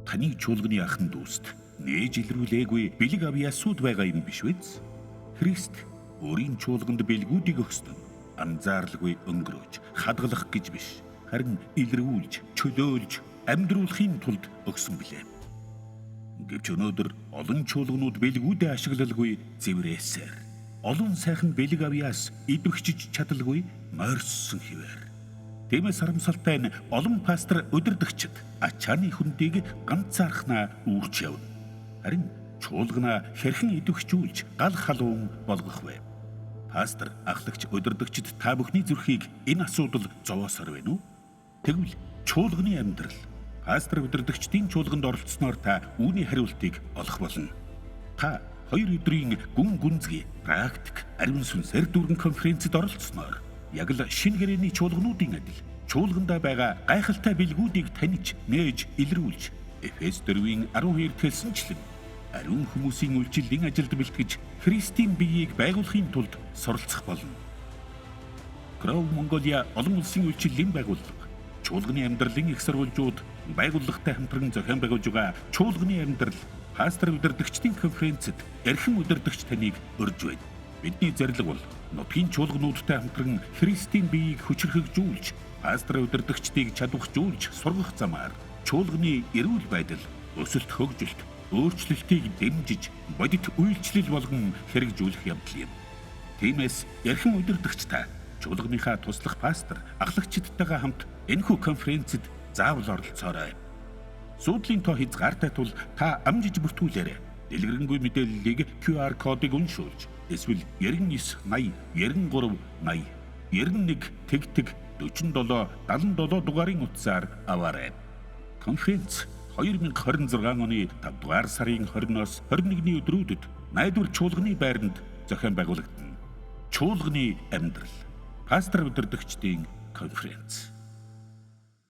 таны чуулганы ахын дүүст нээж илрүүлээгүй бэлэг авьяасууд байгаа юм биш үз? Христ өөрийн чуулганд бэлгүүдийг өгсөн нь анзаарлгүй өнгөрөөж хадгалах гэж биш, харин илрүүлж, чөлөөлж, амьдруулахын тулд өгсөн билээ. Гэвч өнөөдөр олон чуулганууд бэлгүүдээ ашиглалгүй зэврээсээр, олон сайхан бэлэг авьяас идэвхжиж чадалгүй морьссон хിവэр. Тиймээс харамсалтай нь олон пастор удирдагчид ачааны хүндийг ганцаархнаа үүрч явна. Харин чуулганаа хэрхэн идэвхжүүлж гал халуун болгох вэ? Пастор, ахлагч, удирдагчид та бүхний зүрхийг энэ асуудал зовоосоор байна уу? Тэгвэл чуулганы амьдрал, пастор, удирдагчдын чуулганд оролцсноор та үүний хариултыг олох болно. Та 2 өдрийн гүн гүнзгий практик ариун сүнсээр дүүрэн конференцэд оролцсноор яг л шинэ гэрээний чуулгануудын адил чуулгандаа байгаа гайхалтай бэлгүүдийг таньж, нээж, илрүүлж, Эфес 4:12 хэлсэнчлэн ариун хүмүүсийн үйлчлэлийн ажилд бэлтгэж Христийн биеийг байгуулахын тулд суралцах болно. Grow Mongolia олон улсын үйлчлэлийн байгууллага, чуулганы амьдралын их сурвалжууд, байгууллагатай хамтран зохион байгуулж байгаа чуулганы амьдрал, пастор удирдагчдын конференцэд эрхэм удирдагч таныг урьж байна. Бидний зорилго бол нутгийн чуулгануудтай хамтран Христийн биеийг хүчрхэгжүүлж, пастор удирдагчдыг чадваржуулж сургах замаар чуулганы эрүүл байдал, өсөлт, хөгжилт, өөрчлөлтийг дэмжиж, бодит үйлчлэл болгон хэрэгжүүлэх явдал юм. Тиймээс эрхэм удирдагч та чуулганыхаа туслах пастор, ахлагчдтайгаа хамт энэхүү конференцэд заавал оролцоорой. Суудлын тоо хязгаартай тул та амжиж бүртгүүлээрэй. Дэлгэрэнгүй мэдээллийг QR кодыг уншуулж, эсвэл 99 80 93 80 91 тэгтэг 47 77 дугаарын утсаар аваарай. Конференц 2026 оны 5 дугаар сарын 20-оос 21-ний өдрүүдэд найдвар чуулганы байранд зохион байгуулагдана. Чуулганы амьдрал, пастор удирдагчдын конференц.